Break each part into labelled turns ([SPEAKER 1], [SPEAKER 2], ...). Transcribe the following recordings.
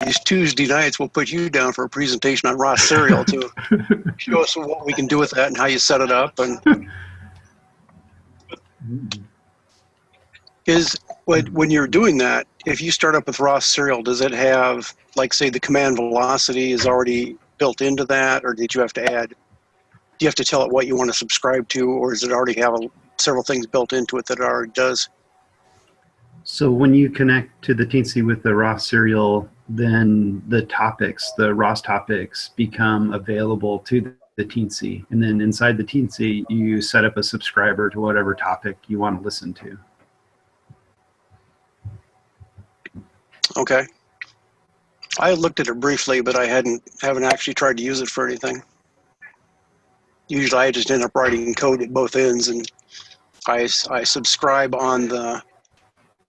[SPEAKER 1] these Tuesday nights, we'll put you down for a presentation on raw cereal to show us what we can do with that and how you set it up. And when you're doing that, if you start up with raw cereal, does it have, like, say, the command velocity is already built into that, or did you have to add? Do you have to tell it what you want to subscribe to, or does it already have several things built into it that it already does?
[SPEAKER 2] So when you connect to the Teensy with the raw serial, then the topics, the ROS topics, become available to the Teensy. And then inside the Teensy, you set up a subscriber to whatever topic you want to listen to.
[SPEAKER 1] Okay. I looked at it briefly, but I haven't actually tried to use it for anything. Usually I just end up writing code at both ends, and I subscribe on the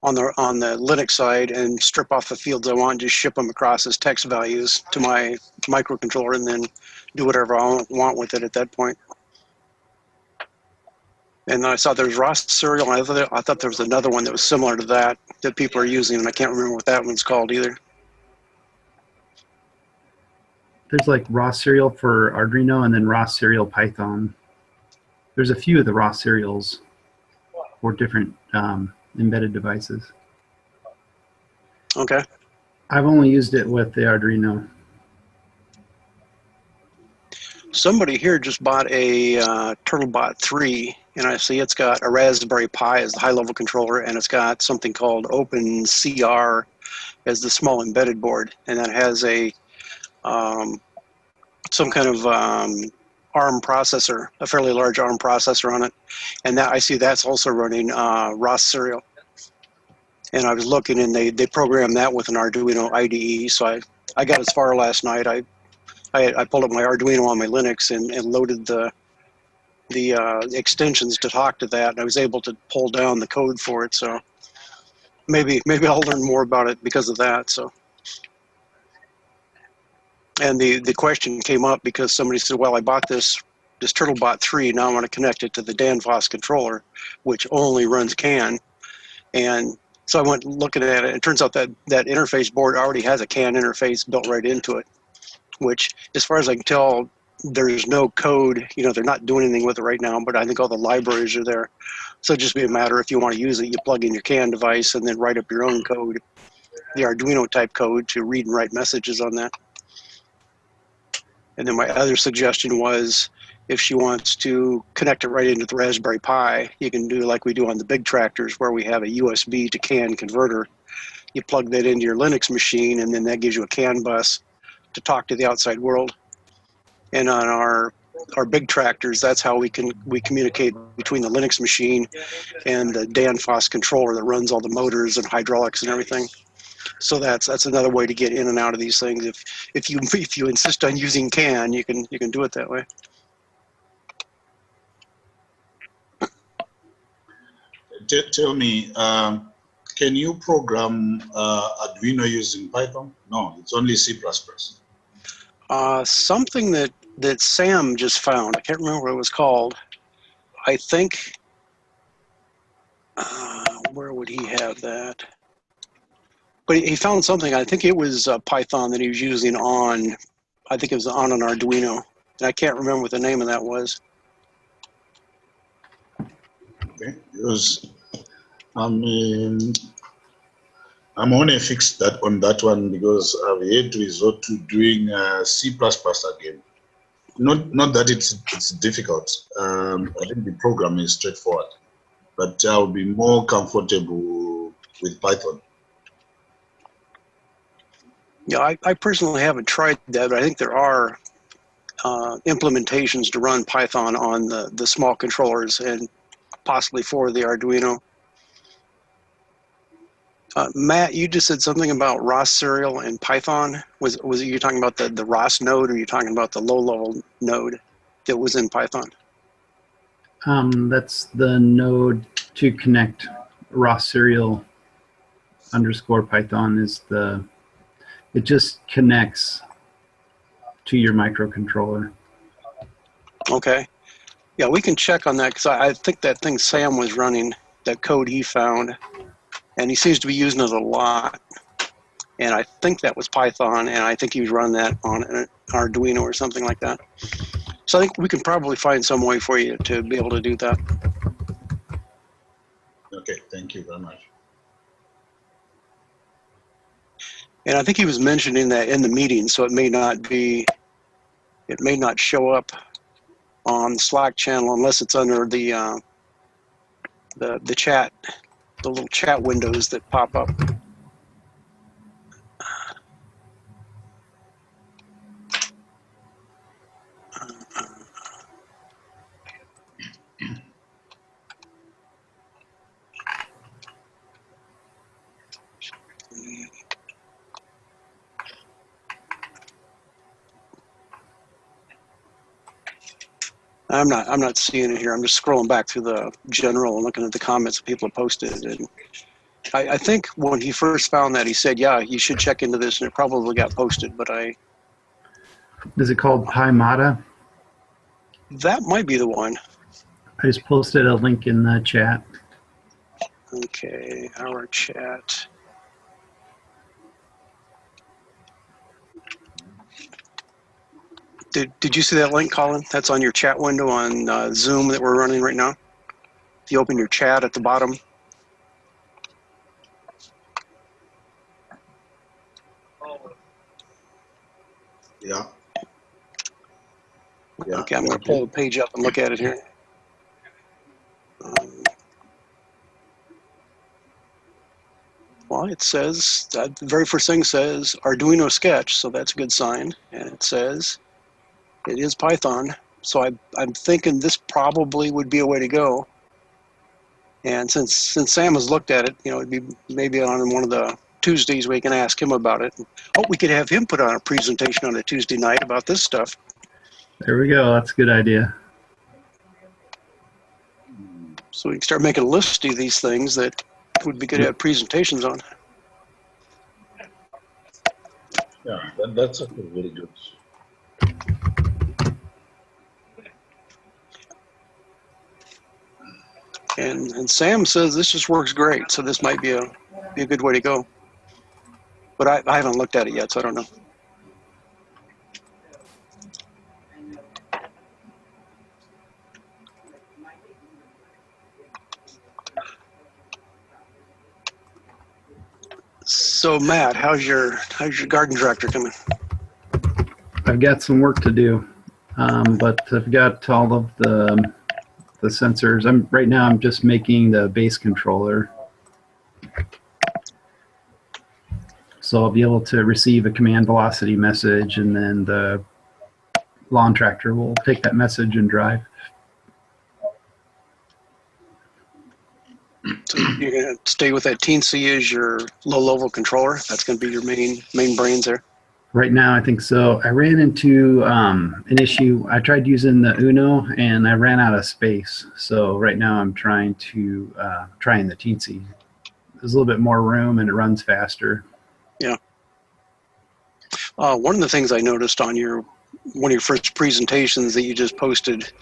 [SPEAKER 1] Linux side and strip off the fields I want and just ship them across as text values to my microcontroller, and then do whatever I want with it at that point. And I saw there was raw serial, and I thought there was another one that was similar to that people are using, and I can't remember what that one's called either.
[SPEAKER 2] There's like raw serial for Arduino and then raw serial Python. There's a few of the raw serials for different embedded devices.
[SPEAKER 1] Okay.
[SPEAKER 2] I've only used it with the Arduino.
[SPEAKER 1] Somebody here just bought a TurtleBot 3, and I see it's got a Raspberry Pi as the high-level controller, and it's got something called OpenCR as the small embedded board, and that has a some kind of ARM processor, a fairly large ARM processor on it, and that I see that's also running ROS serial. And I was looking, and they programmed that with an Arduino IDE. So I got as far last night. I pulled up my Arduino on my Linux and loaded the extensions to talk to that, and I was able to pull down the code for it. So maybe I'll learn more about it because of that. So. And the question came up because somebody said, well, I bought this TurtleBot 3, now I want to connect it to the Danfoss controller, which only runs CAN. And so I went looking at it, and it turns out that interface board already has a CAN interface built right into it, which, as far as I can tell, there's no code. You know, they're not doing anything with it right now, but I think all the libraries are there. So it'd just be a matter, if you want to use it, you plug in your CAN device and then write up your own code, the Arduino type code, to read and write messages on that. And then my other suggestion was, if she wants to connect it right into the Raspberry Pi, you can do like we do on the big tractors, where we have a USB to CAN converter. You plug that into your Linux machine, and then that gives you a CAN bus to talk to the outside world. And on our big tractors, that's how we communicate between the Linux machine and the Danfoss controller that runs all the motors and hydraulics and everything. So that's another way to get in and out of these things. If you insist on using CAN, you can do it that way.
[SPEAKER 3] Tell me, can you program Arduino using Python? No, it's only C++.
[SPEAKER 1] Something that Sam just found. I can't remember what it was called. I think. Where would he have that? But he found something. I think it was Python that he was using on. I think it was on an Arduino, and I can't remember what the name of that was.
[SPEAKER 3] Okay, because I'm on a fix that on that one, because I've had to resort to doing C++ again. Not that it's difficult. I think the program is straightforward, but I'll be more comfortable with Python.
[SPEAKER 1] Yeah, I personally haven't tried that, but I think there are implementations to run Python on the small controllers, and possibly for the Arduino. Matt, you just said something about ROS serial and Python. Was it you talking about the ROS node, or are you talking about the low-level node that was in Python?
[SPEAKER 2] That's the node to connect ROS serial _ Python is it just connects to your microcontroller.
[SPEAKER 1] Okay. Yeah, we can check on that, because I think that thing Sam was running, that code he found, and he seems to be using it a lot. And I think that was Python, and I think he was running that on an Arduino or something like that. So I think we can probably find some way for you to be able to do that.
[SPEAKER 3] Okay, thank you very much.
[SPEAKER 1] And I think he was mentioning that in the meeting, so it may not show up on the Slack channel unless it's under the chat, the little chat windows that pop up. I'm not seeing it here. I'm just scrolling back through the general and looking at the comments people have posted. And I think when he first found that, he said, yeah, you should check into this, and it probably got posted, but
[SPEAKER 2] Is it called PyMata?
[SPEAKER 1] that might be the one.
[SPEAKER 2] I just posted a link in the chat.
[SPEAKER 1] Okay, our chat. Did you see that link, Colin? That's on your chat window on Zoom that we're running right now. If you open your chat at the bottom.
[SPEAKER 3] Yeah.
[SPEAKER 1] Okay, I'm going to pull the page up and look at it here. Well, it says, the very first thing says Arduino Sketch, so that's a good sign. And it says it is Python. So I'm thinking this probably would be a way to go. And since Sam has looked at it, it'd be maybe on one of the Tuesdays we can ask him about it. Oh, we could have him put on a presentation on a Tuesday night about this stuff.
[SPEAKER 2] There we go. That's a good idea.
[SPEAKER 1] So we can start making a list of these things that would be good to have presentations on.
[SPEAKER 3] Yeah, that's actually very good.
[SPEAKER 1] And Sam says this just works great, so this might be a good way to go. But I haven't looked at it yet, so I don't know. So Matt, how's your garden tractor coming?
[SPEAKER 2] I've got some work to do, but I've got all of the sensors. Right now I'm just making the base controller, so I'll be able to receive a command velocity message, and then the Lawntractor will take that message and drive.
[SPEAKER 1] So you're going to stay with that Teensy as your low-level controller? That's going to be your main brains there?
[SPEAKER 2] Right now, I think so. I ran into an issue. I tried using the Uno, and I ran out of space. So right now, I'm trying the Teensy. There's a little bit more room, and it runs faster.
[SPEAKER 1] Yeah. One of the things I noticed on one of your first presentations that you just posted,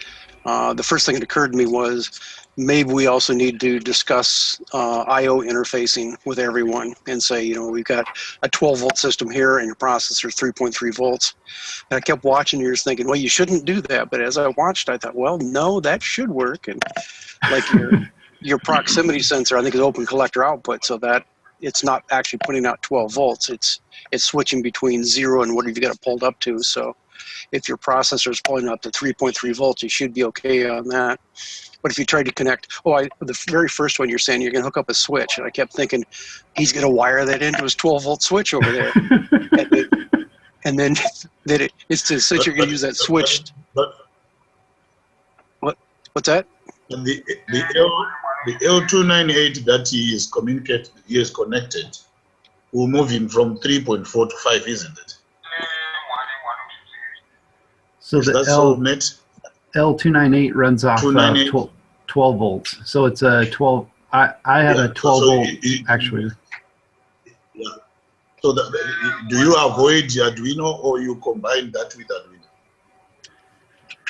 [SPEAKER 1] the first thing that occurred to me was maybe we also need to discuss I/O interfacing with everyone and say, we've got a 12-volt system here and your processor's 3.3 volts. And I kept watching yours thinking, well, you shouldn't do that. But as I watched, I thought, well, no, that should work. And like your proximity sensor, I think, is open collector output, so that it's not actually putting out 12 volts. It's switching between 0 and whatever you got it pulled up to. So if your processor is pulling up to 3.3 volts, you should be okay on that. But if you tried to connect, the very first one you're saying you're going to hook up a switch, and I kept thinking he's going to wire that into his 12-volt switch over there, and then it's to since you're going to use that switch. What's that?
[SPEAKER 3] And the L298 that he is connected will move him from 3.4 to 5, isn't it?
[SPEAKER 2] So
[SPEAKER 3] is
[SPEAKER 2] the
[SPEAKER 3] that
[SPEAKER 2] L298 runs off 12 volts. So it's a 12. I have a 12 volt actually.
[SPEAKER 3] Yeah. So do you avoid Arduino, or you combine that with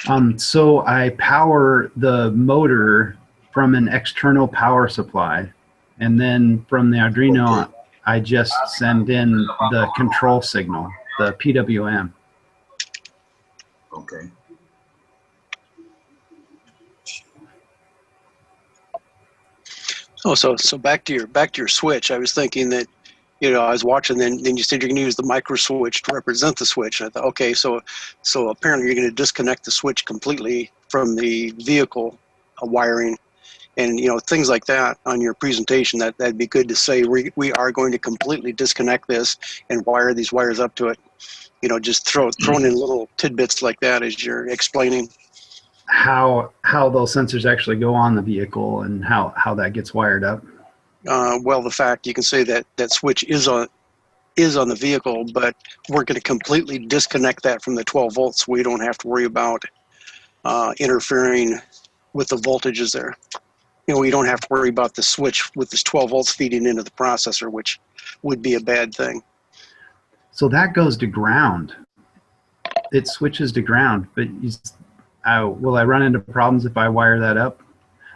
[SPEAKER 3] Arduino?
[SPEAKER 2] So I power the motor from an external power supply, and then from the Arduino, I just send in the control signal, the PWM.
[SPEAKER 3] Okay.
[SPEAKER 1] Oh, so back to your switch. I was thinking that, I was watching. Then you said you're going to use the micro switch to represent the switch. And I thought, okay, so apparently you're going to disconnect the switch completely from the vehicle wiring, and things like that on your presentation. That'd be good to say. We are going to completely disconnect this and wire these wires up to it. Just throwing in little tidbits like that as you're explaining
[SPEAKER 2] How those sensors actually go on the vehicle and how that gets wired up.
[SPEAKER 1] Well, the fact you can say that switch is on the vehicle, but we're going to completely disconnect that from the 12 volts. We don't have to worry about interfering with the voltages there. We don't have to worry about the switch with this 12 volts feeding into the processor, which would be a bad thing.
[SPEAKER 2] So that goes to ground. It switches to ground, but will I run into problems if I wire that up?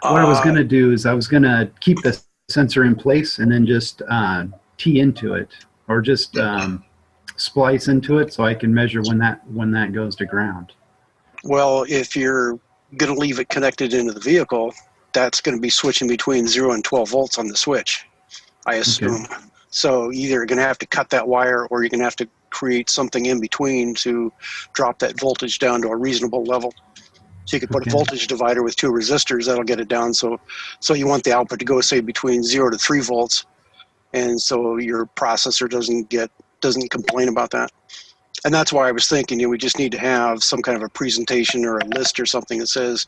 [SPEAKER 2] What I was going to do is I was going to keep the sensor in place and then just tee into it, or just splice into it so I can measure when that goes to ground.
[SPEAKER 1] Well, if you're going to leave it connected into the vehicle, that's going to be switching between 0 and 12 volts on the switch, I assume. Okay. So either you're going to have to cut that wire, or you're going to have to create something in between to drop that voltage down to a reasonable level. So you could put a voltage divider with 2 resistors. That'll get it down. So you want the output to go, say, between 0 to 3 volts, and so your processor doesn't complain about that. And that's why I was thinking, we just need to have some kind of a presentation or a list or something that says,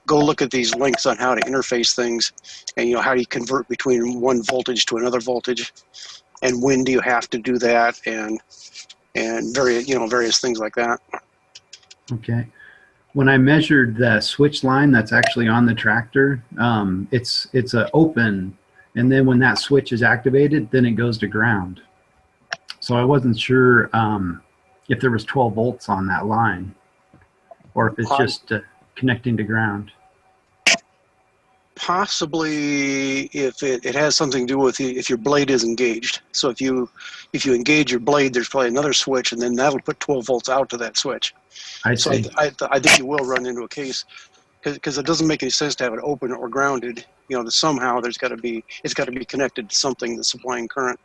[SPEAKER 1] go look at these links on how to interface things, and how do you convert between one voltage to another voltage, and when do you have to do that, and various things like that.
[SPEAKER 2] Okay. When I measured the switch line that's actually on the tractor, it's a open, and then when that switch is activated, then it goes to ground. So I wasn't sure if there was 12 volts on that line, or if it's just connecting to ground.
[SPEAKER 1] Possibly, if it has something to do with if your blade is engaged. So if you engage your blade, there's probably another switch, and then that'll put 12 volts out to that switch. I think you will run into a case, because it doesn't make any sense to have it open or grounded. Somehow it's got to be connected to something that's supplying current.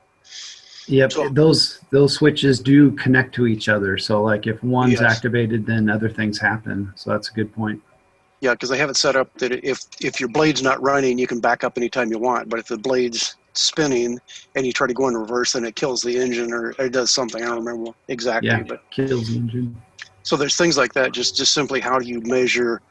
[SPEAKER 2] Yep, so, those switches do connect to each other. So like if one's activated, then other things happen. So that's a good point.
[SPEAKER 1] Yeah, because they have it set up that if your blade's not running, you can back up anytime you want. But if the blade's spinning and you try to go in reverse, then it kills the engine, or it does something. I don't remember exactly.
[SPEAKER 2] Yeah,
[SPEAKER 1] but
[SPEAKER 2] kills the engine.
[SPEAKER 1] So there's things like that. Just simply, how do you measure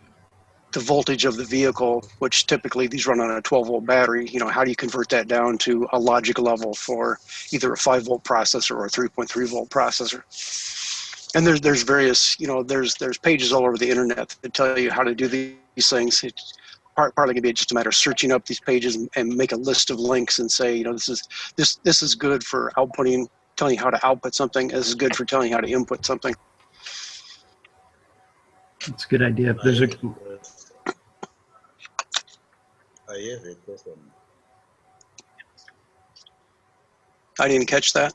[SPEAKER 1] the voltage of the vehicle, which typically these run on a 12-volt battery? How do you convert that down to a logic level for either a 5-volt processor or a 3.3-volt processor? And there's various, there's pages all over the internet that tell you how to do these things. It's partly going to be just a matter of searching up these pages and make a list of links and say, this is good for outputting, telling you how to output something. This is good for telling you how to input something.
[SPEAKER 2] It's a good idea.
[SPEAKER 3] I have a question.
[SPEAKER 1] I didn't catch that.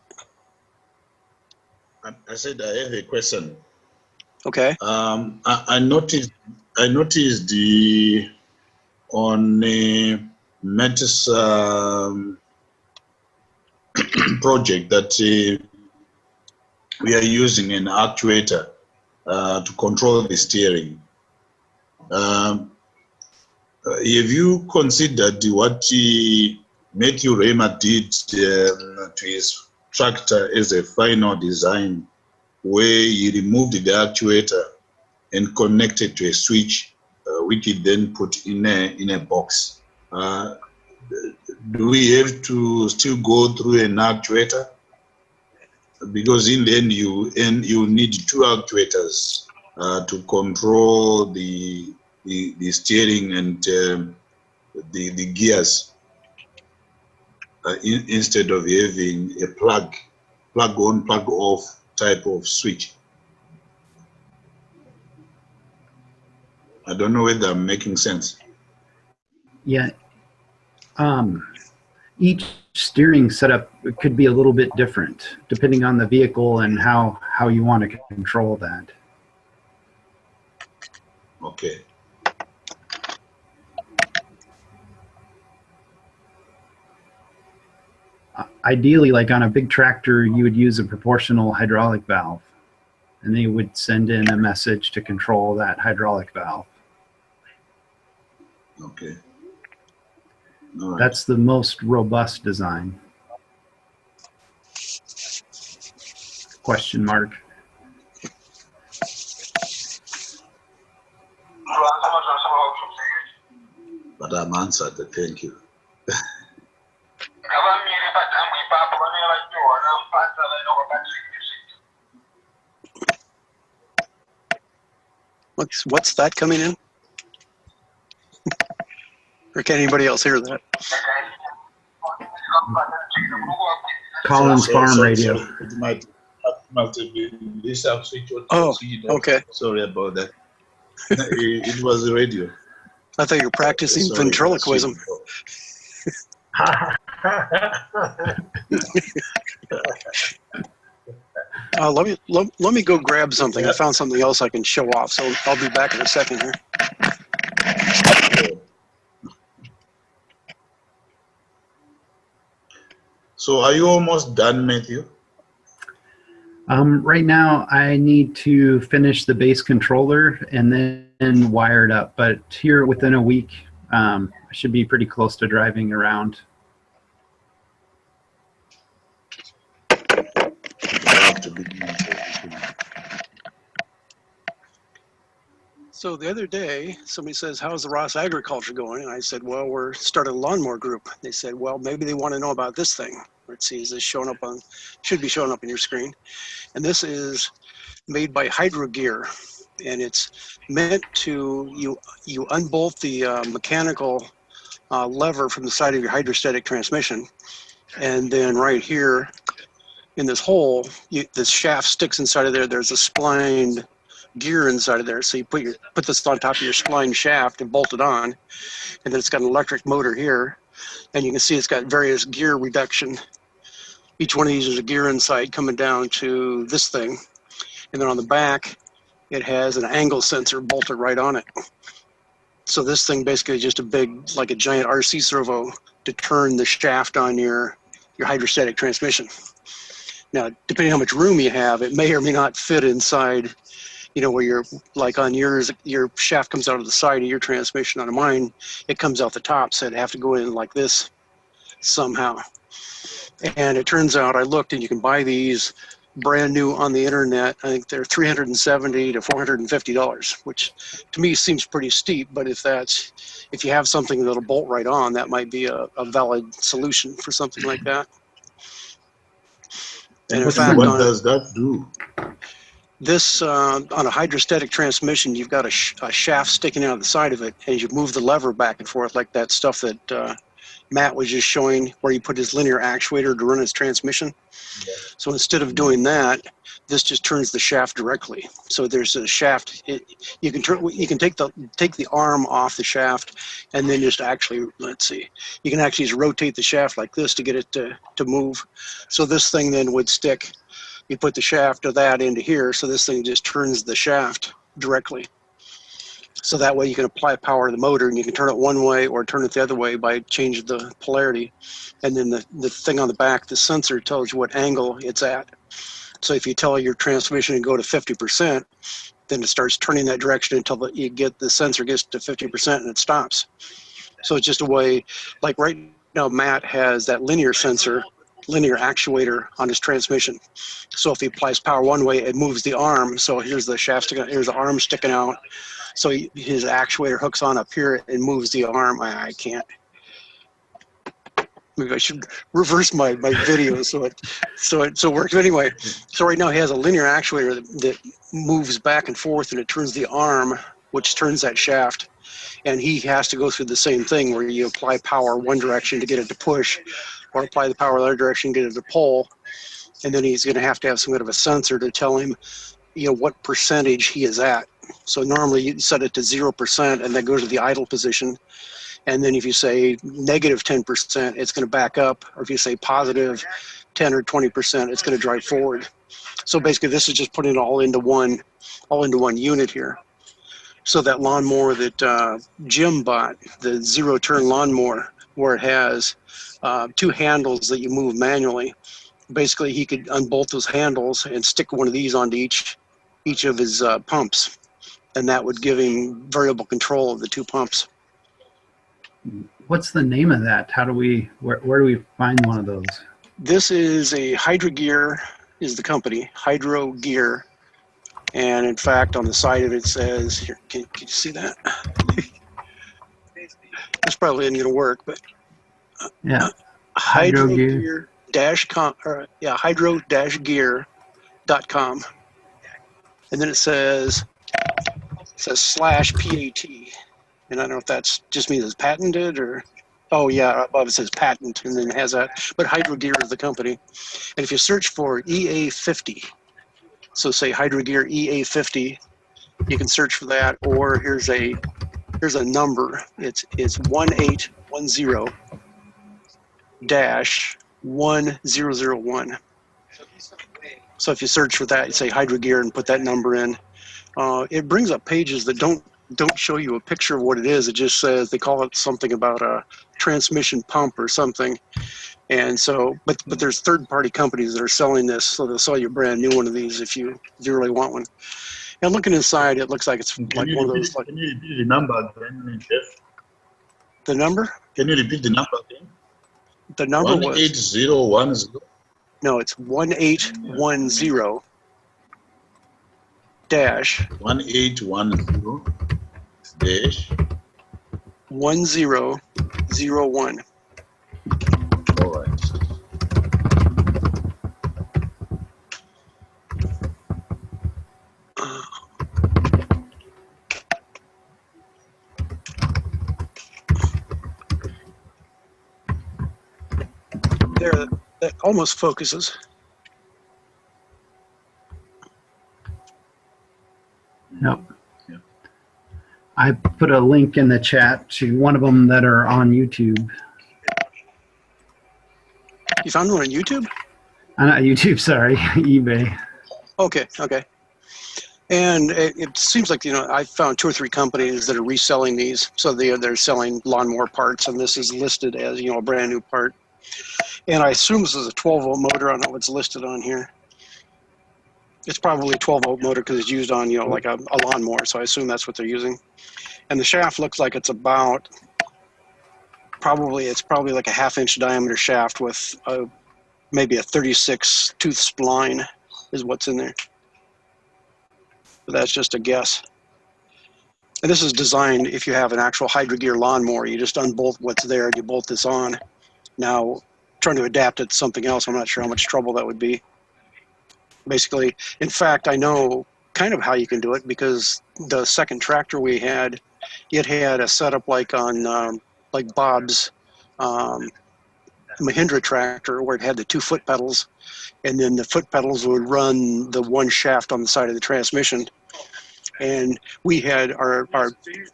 [SPEAKER 3] I said I have a question.
[SPEAKER 1] Okay.
[SPEAKER 3] I noticed on the Metis project that we are using an actuator to control the steering. Have you considered what Matthew Raymer did to his tractor as a final design, where he removed the actuator and connected to a switch, which he then put in a box? Do we have to still go through an actuator? Because in the end, you need 2 actuators to control the steering and the gears, instead of having a plug on, plug off type of switch. I don't know whether I'm making sense.
[SPEAKER 2] Yeah. Each steering setup could be a little bit different depending on the vehicle and how you want to control that.
[SPEAKER 3] Okay.
[SPEAKER 2] Ideally, like on a big tractor, you would use a proportional hydraulic valve, and they would send in a message to control that hydraulic valve.
[SPEAKER 3] Okay. All right.
[SPEAKER 2] That's the most robust design. Question mark.
[SPEAKER 3] But I'm answered. Thank you.
[SPEAKER 1] What's that coming in? Or can anybody else hear that?
[SPEAKER 2] Collins Farm Radio.
[SPEAKER 3] It might have been this switch.
[SPEAKER 1] Oh, okay.
[SPEAKER 3] Sorry about that. It was the radio.
[SPEAKER 1] I thought you were practicing ventriloquism. Let me go grab something. I found something else I can show off, so I'll be back in a second here.
[SPEAKER 3] So are you almost done, Matthew?
[SPEAKER 2] Right now, I need to finish the base controller and then wire it up. But here within a week, I should be pretty close to driving around.
[SPEAKER 1] So the other day, somebody says, how's the Ross agriculture going? And I said, well, we're starting a lawnmower group. They said, well, maybe they want to know about this thing. Let's see, is this showing up on, should be showing up on your screen. And this is made by Hydro Gear. And it's meant to, you unbolt the mechanical lever from the side of your hydrostatic transmission. And then right here in this hole, this shaft sticks inside of there. There's a splined gear inside of there. So you put this on top of your spline shaft and bolt it on. And then it's got an electric motor here. And you can see it's got various gear reduction. Each one of these is a gear inside coming down to this thing. And then on the back, it has an angle sensor bolted right on it. So this thing basically is just a big, like a giant RC servo to turn the shaft on your hydrostatic transmission. Now, depending on how much room you have, it may or may not fit inside, you know, where you're, like on yours, your shaft comes out of the side of your transmission. On mine, it comes out the top, so it'd have to go in like this somehow. And it turns out, I looked, and you can buy these brand new on the internet. I think they're $370 to $450, which to me seems pretty steep. But if you have something that'll bolt right on, that might be a valid solution for something like that. And in fact,
[SPEAKER 3] what does that do?
[SPEAKER 1] This, on a hydrostatic transmission, you've got a shaft sticking out of the side of it, and you move the lever back and forth like that stuff that Matt was just showing, where you put his linear actuator to run his transmission. Yeah. So instead of doing that, this just turns the shaft directly. So there's a shaft. You can take the arm off the shaft, and then just actually, let's see, you can actually just rotate the shaft like this to get it to move. So this thing then would stick. You put the shaft of that into here, so this thing just turns the shaft directly. So that way you can apply power to the motor, and you can turn it one way or turn it the other way by changing the polarity. And then the thing on the back, the sensor tells you what angle it's at. So if you tell your transmission to go to 50%, then it starts turning that direction until the sensor gets to 50% and it stops. So it's just a way, like right now Matt has that linear actuator on his transmission. So if he applies power one way, it moves the arm. So here's the shaft sticking out, here's the arm sticking out. So his actuator hooks on up here and moves the arm. I can't. Maybe I should reverse my video so it works. Anyway, so right now he has a linear actuator that moves back and forth, and it turns the arm, which turns that shaft. And he has to go through the same thing where you apply power one direction to get it to push, or apply the power the other direction to get it to pull. And then he's going to have some kind of a sensor to tell him, you know, what percentage he is at. So normally you set it to 0% and then go to the idle position. And then if you say negative 10%, it's going to back up. Or if you say positive 10 or 20%, it's going to drive forward. So basically, this is just putting it all into one unit here. So that lawnmower that Jim bought, the zero-turn lawnmower, where it has 2 handles that you move manually. Basically, he could unbolt those handles and stick one of these onto each of his pumps, and that would give him variable control of the 2 pumps.
[SPEAKER 2] What's the name of that? How do we, where do we find one of those?
[SPEAKER 1] This is a Hydro Gear, is the company, Hydro Gear. And in fact, on the side of it says, here, can you see that? This probably isn't going to work, but
[SPEAKER 2] yeah,
[SPEAKER 1] hydro-gear.com. And then it says /PAT. And I don't know if that's just means it's patented or, oh yeah, above it says patent, and then it has that. But Hydro Gear is the company. And if you search for EA50, so say Hydro Gear EA50, you can search for that. Or here's a number. It's 1810-1001. So if you search for that, you say Hydro Gear and put that number in. It brings up pages that don't show you a picture of what it is. It just says, they call it something about a transmission pump or something. And so, but there's third-party companies that are selling this, so they'll sell you a brand new one of these if you really want one. And looking inside, it looks like it's like one of those.
[SPEAKER 3] Can you repeat the number again, Jeff?
[SPEAKER 1] The number?
[SPEAKER 3] Can you repeat the number again?
[SPEAKER 1] The number was
[SPEAKER 3] 18010.
[SPEAKER 1] no, it's 1810 dash
[SPEAKER 3] 1810 dash
[SPEAKER 1] 1001.
[SPEAKER 3] All right.
[SPEAKER 1] There, that almost focuses.
[SPEAKER 2] Yep. I put a link in the chat to one of them that are on YouTube.
[SPEAKER 1] You found one on YouTube?
[SPEAKER 2] Not YouTube, sorry, eBay.
[SPEAKER 1] Okay. And it seems like, I found 2 or 3 companies that are reselling these. So they're selling lawnmower parts, and this is listed as, a brand new part. And I assume this is a 12-volt motor. I don't know what's listed on here. It's probably a 12-volt motor because it's used on, like a lawnmower. So I assume that's what they're using. And the shaft looks like it's about, probably like a 1/2-inch diameter shaft with maybe a 36 tooth spline is what's in there. But that's just a guess. And this is designed, if you have an actual Hydro Gear lawnmower, you just unbolt what's there and you bolt this on. Now, trying to adapt it to something else, I'm not sure how much trouble that would be. Basically, in fact, I know kind of how you can do it, because the second tractor we had, it had a setup like on like Bob's Mahindra tractor, where it had the 2 foot pedals, and then the foot pedals would run the 1 shaft on the side of the transmission. And we had our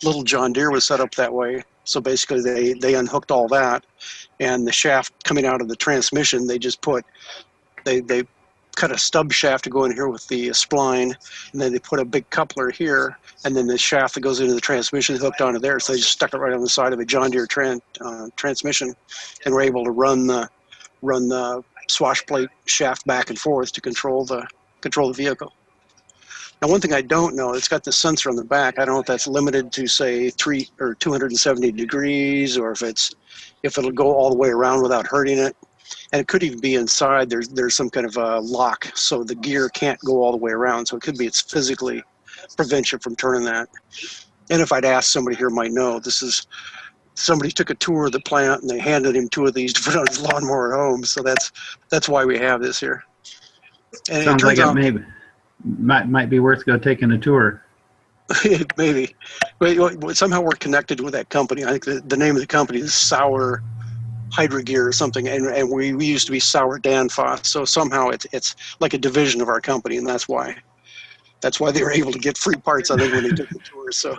[SPEAKER 1] little John Deere was set up that way. So basically they unhooked all that, and the shaft coming out of the transmission, they just put, they cut a stub shaft to go in here with the spline, and then they put a big coupler here, and then the shaft that goes into the transmission is hooked onto there. So they just stuck it right on the side of a John Deere transmission, and were able to run the swash plate shaft back and forth to control the vehicle. Now, one thing I don't know, it's got the sensor on the back. I don't know if that's limited to, say, 3 or 270 degrees, or if it'll go all the way around without hurting it. And it could even be inside. There's some kind of a lock, so the gear can't go all the way around. So it could be it's physically prevents you from turning that. And if I'd asked somebody here might know, this is somebody took a tour of the plant and they handed him 2 of these to put on his lawnmower at home. So that's why we have this here. And
[SPEAKER 2] Sounds like it might be worth taking a tour.
[SPEAKER 1] Maybe. But somehow we're connected with that company. I think the name of the company is Sauer Hydro Gear or something, and we used to be Sauer Danfoss. So somehow it's like a division of our company, and that's why they were able to get free parts, I think, when they took the tour. So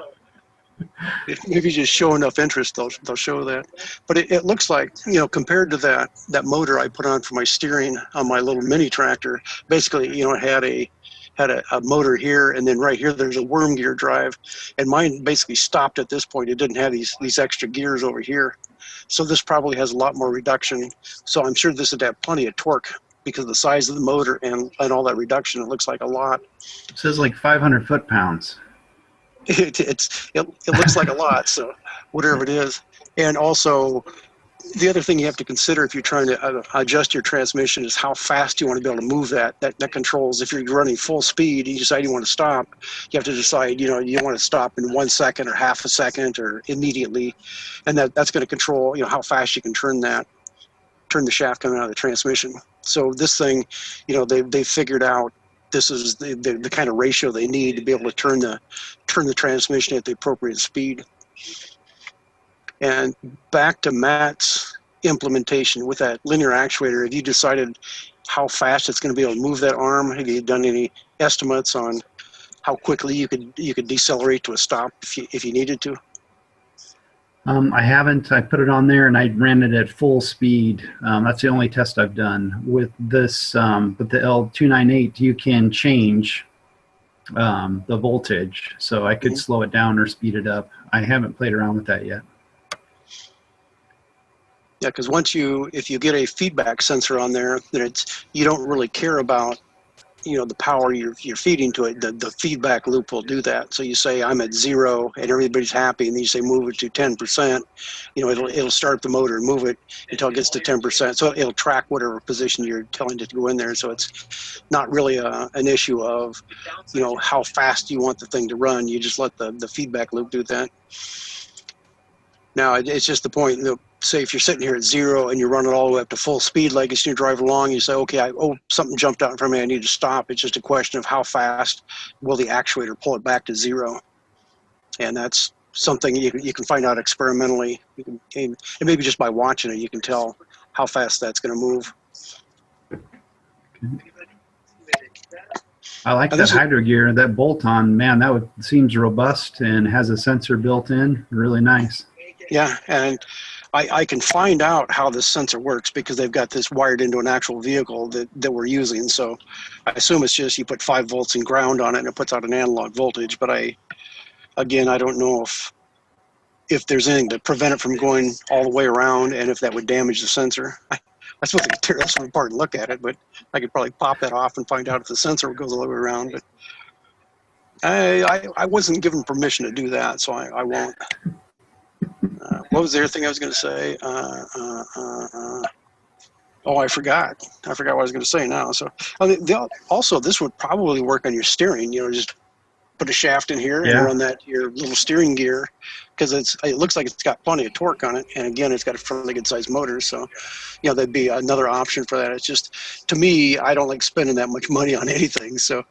[SPEAKER 1] If you just show enough interest, they'll show that. But it looks like, compared to that motor I put on for my steering on my little mini tractor, basically, it had a motor here, and then right here there's a worm gear drive, and mine basically stopped at this point. It didn't have these extra gears over here, so this probably has a lot more reduction. So I'm sure this would have plenty of torque because of the size of the motor and all that reduction. It looks like a lot.
[SPEAKER 2] It says like 500 foot-pounds.
[SPEAKER 1] It looks like a lot, so whatever it is. And also, the other thing you have to consider if you're trying to adjust your transmission is how fast you want to be able to move that. That controls, if you're running full speed and you decide you want to stop, you have to decide, you want to stop in 1 second or half a second or immediately. And that's going to control, how fast you can turn the shaft coming out of the transmission. So this thing, they figured out this is the kind of ratio they need to be able to turn the transmission at the appropriate speed. And back to Matt's implementation with that linear actuator, have you decided how fast it's going to be able to move that arm? Have you done any estimates on how quickly you could decelerate to a stop if you needed to?
[SPEAKER 2] I haven't. I put it on there and I ran it at full speed. That's the only test I've done. With this, with the L298, you can change the voltage, so I could slow it down or speed it up. I haven't played around with that yet.
[SPEAKER 1] Yeah, because if you get a feedback sensor on there, then you don't really care about the power you're feeding to it. The feedback loop will do that. So you say I'm at 0 and everybody's happy, and then you say move it to 10%. It'll start the motor and move it until it gets to 10%. So it'll track whatever position you're telling it to go in there. So it's not really an issue of how fast you want the thing to run. You just let the feedback loop do that. Now it's just the point. Say if you're sitting here at 0 and you're running all the way up to full speed, like as you drive along, you say, okay, something jumped out in front of me, I need to stop. It's just a question of how fast will the actuator pull it back to 0. And that's something you can find out experimentally. And maybe just by watching it, you can tell how fast that's going to move.
[SPEAKER 2] I like that hydro gear, that bolt-on. Man, that seems robust and has a sensor built in. Really nice.
[SPEAKER 1] Yeah, and I can find out how this sensor works because they've got this wired into an actual vehicle that we're using. So I assume it's just you put 5 volts in ground on it and it puts out an analog voltage. But I don't know if there's anything to prevent it from going all the way around and if that would damage the sensor. That's what that's one part to look at it, but I could probably pop that off and find out if the sensor goes all the way around. But I wasn't given permission to do that, so I won't. What was the other thing I was going to say? I forgot. I forgot what I was going to say now. So also, this would probably work on your steering. Just put a shaft in here and run that to your little steering gear, because it looks like it's got plenty of torque on it, and again, it's got a fairly good sized motor. So, that'd be another option for that. It's just, to me, I don't like spending that much money on anything. So,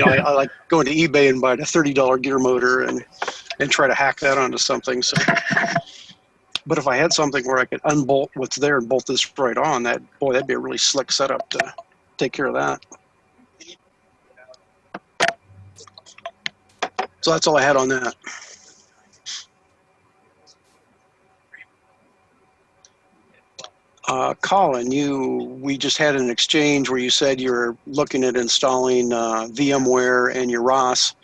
[SPEAKER 1] I like going to eBay and buying a $30 gear motor and try to hack that onto something. So, but if I had something where I could unbolt what's there and bolt this right on, that'd be a really slick setup to take care of that. So that's all I had on that. Colin, we just had an exchange where you said you were looking at installing VMware and your ROS,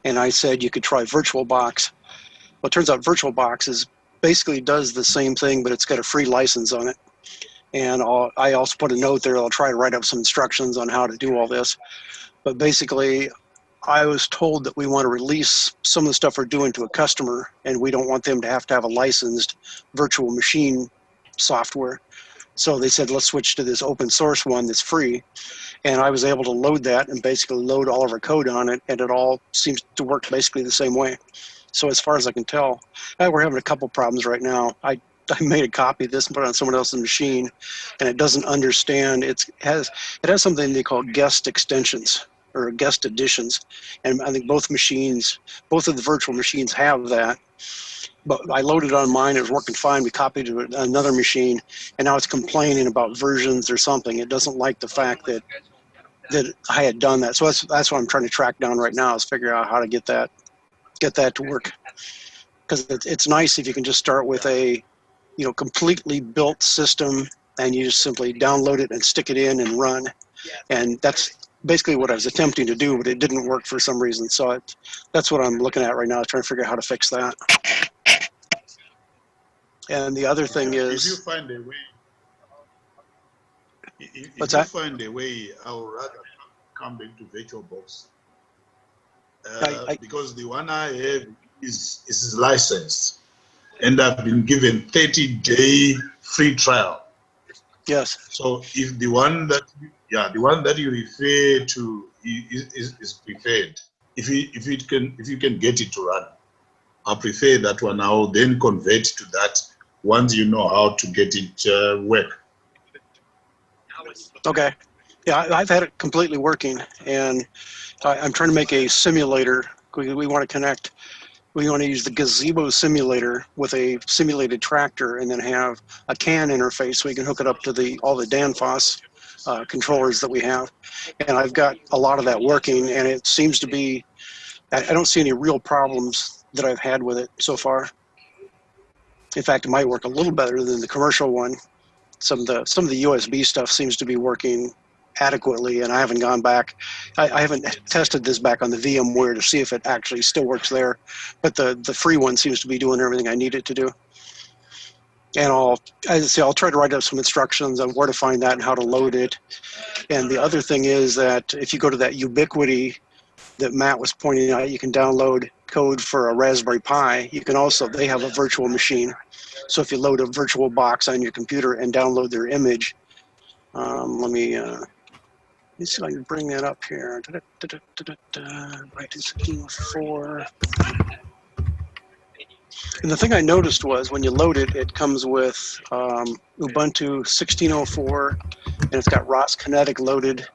[SPEAKER 1] and I said you could try VirtualBox. Well, it turns out VirtualBox basically does the same thing, but it's got a free license on it. And I also put a note there. I'll try to write up some instructions on how to do all this. But basically, I was told that we want to release some of the stuff we're doing to a customer, and we don't want them to have a licensed virtual machine software. So they said, let's switch to this open source one that's free. And I was able to load that and basically load all of our code on it, and it all seems to work basically the same way. So as far as I can tell, we're having a couple problems right now. I made a copy of this and put it on someone else's machine, and it doesn't understand. It has something they call guest extensions or guest additions, and I think both of the virtual machines have that. But I loaded it on mine. It was working fine. We copied it to another machine, and now it's complaining about versions or something. It doesn't like the fact that I had done that. So that's what I'm trying to track down right now, is figure out how to get that to work. because it's nice if you can just start with a, you know, completely built system and you just simply download it and stick it in and run. And that's basically what I was attempting to do, but it didn't work for some reason. So that's what I'm looking at right now, trying to figure out how to fix that. And the other thing is,
[SPEAKER 3] if you find a way, if
[SPEAKER 1] what's
[SPEAKER 3] you
[SPEAKER 1] that?
[SPEAKER 3] find a way, I would rather come back to VirtualBox. Because the one I have is licensed, and I've been given 30-day free trial.
[SPEAKER 1] Yes.
[SPEAKER 3] So if the one that you refer to is preferred, if you can get it to run, I prefer that one. I'll then convert to that once you know how to get it work.
[SPEAKER 1] Okay. Yeah, I've had it completely working, and I'm trying to make a simulator. We want to connect. We want to use the gazebo simulator with a simulated tractor, and then have a CAN interface so we can hook it up to all the Danfoss controllers that we have. And I've got a lot of that working, and it seems to be. I don't see any real problems that I've had with it so far. In fact, it might work a little better than the commercial one. Some of the USB stuff seems to be working adequately, and I haven't gone back. I haven't tested this back on the VMware to see if it actually still works there, but the free one seems to be doing everything I need it to do. And I'll try to write up some instructions on where to find that and how to load it. And the other thing is that if you go to that Ubiquity that Matt was pointing out, you can download code for a Raspberry Pi. You can also, they have a virtual machine. So if you load a virtual box on your computer and download their image, let me see if I can bring that up here. Right, 1604. And the thing I noticed was when you load it, it comes with Ubuntu 1604, and it's got ROS Kinetic loaded,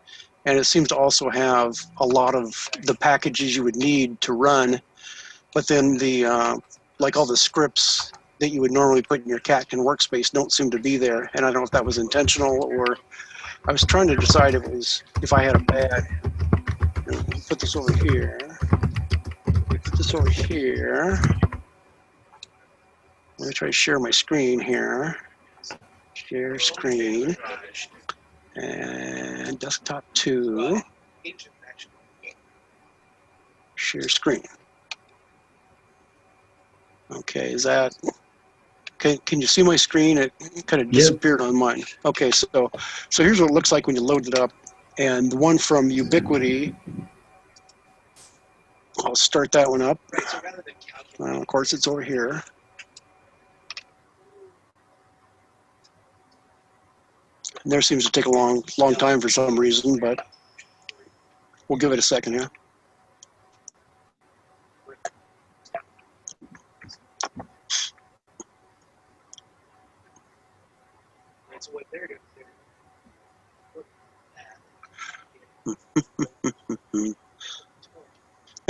[SPEAKER 1] and it seems to also have a lot of the packages you would need to run, but then the like all the scripts that you would normally put in your Catkin workspace don't seem to be there, and I don't know if that was intentional or I was trying to decide if I had a bad. Put this over here. Put this over here. Let me try to share my screen here. Share screen. And desktop 2. Share screen. Okay, is that... Can you see my screen? It kind of disappeared on mine. Okay, so here's what it looks like when you load it up. And the one from Ubiquity, I'll start that one up. Of course, it's over here. And there seems to take a long time for some reason, but we'll give it a second here.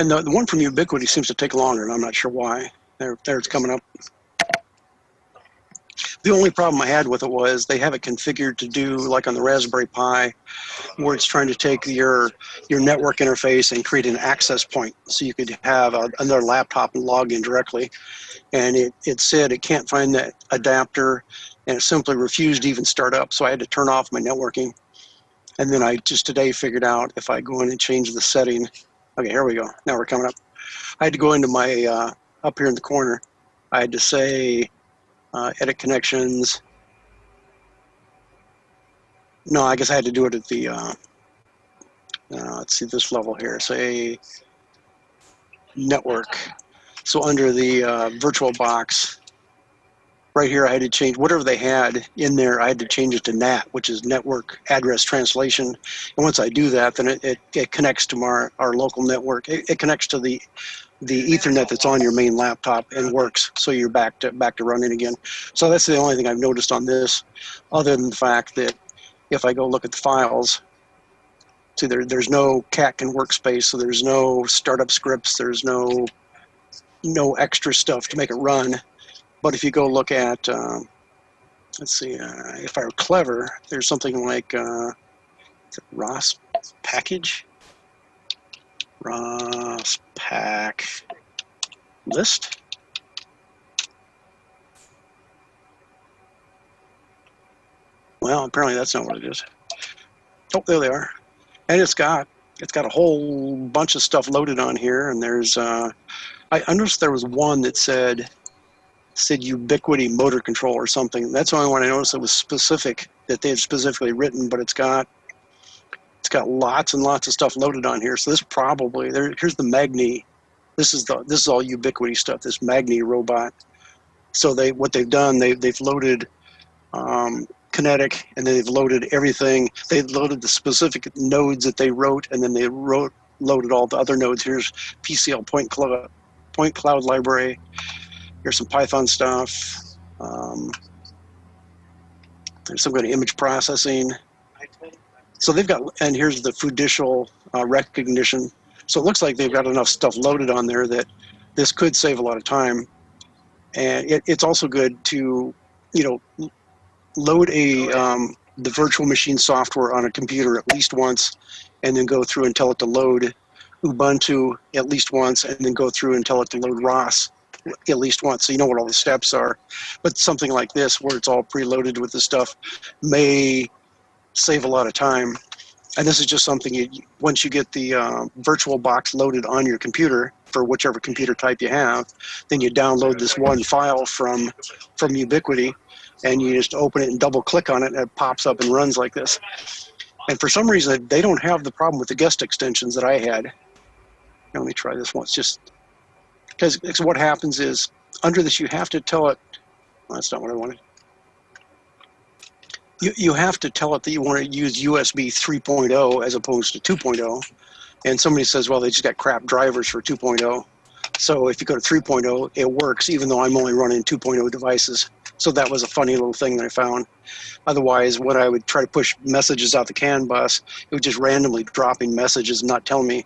[SPEAKER 1] And the one from Ubiquity seems to take longer, and I'm not sure why. There it's coming up. The only problem I had with it was they have it configured to do like on the Raspberry Pi, where it's trying to take your network interface and create an access point, so you could have another laptop and log in directly. And it said it can't find that adapter, and it simply refused to even start up. So I had to turn off my networking. And then I just today figured out if I go in and change the setting. Okay, here we go. Now we're coming up. I had to go into my, up here in the corner, I had to say, edit connections. No, I guess I had to do it at the, let's see this level here, say network. So under the VirtualBox, right here I had to change whatever they had in there. I had to change it to NAT, which is Network Address Translation. And once I do that, then it connects to our local network. It connects to the Ethernet that's on your main laptop and works. So you're back to running again. So that's the only thing I've noticed on this, other than the fact that if I go look at the files, see there's no Catkin workspace, so there's no startup scripts, there's no extra stuff to make it run. But if you go look at, let's see, if I were clever, there's something like ROS package, ROS pack list. Well, apparently that's not what it is. Oh, there they are. And it's got a whole bunch of stuff loaded on here. And there's, I noticed there was one that said Ubiquity motor control or something. That's the only one I noticed that was specific, that they had specifically written, but it's got lots and lots of stuff loaded on here. So this probably, here's the Magni. This is all Ubiquity stuff, this Magni robot. So what they've done, they've loaded Kinetic, and then they've loaded everything. They loaded the specific nodes that they wrote, and then they loaded all the other nodes. Here's PCL point cloud library. Here's some Python stuff. There's some kind of image processing. So they've got, and here's the Fudicial recognition. So it looks like they've got enough stuff loaded on there that this could save a lot of time. And it's also good to, load the virtual machine software on a computer at least once, and then go through and tell it to load Ubuntu at least once, and then go through and tell it to load ROS at least once, so you know what all the steps are. But something like this, where it's all preloaded with the stuff, may save a lot of time. And this is just something once you get the virtual box loaded on your computer for whichever computer type you have, then you download this one file from Ubiquity, and you just open it and double click on it, and it pops up and runs like this. And for some reason, they don't have the problem with the guest extensions that I had. Now, let me try this once, just because what happens is under this, you have to tell it, well, that's not what I wanted. You have to tell it that you want to use USB 3.0 as opposed to 2.0. And somebody says, well, they just got crap drivers for 2.0. So if you go to 3.0, it works, even though I'm only running 2.0 devices. So that was a funny little thing that I found. Otherwise, when I would try to push messages out the CAN bus, it was just randomly dropping messages and not telling me,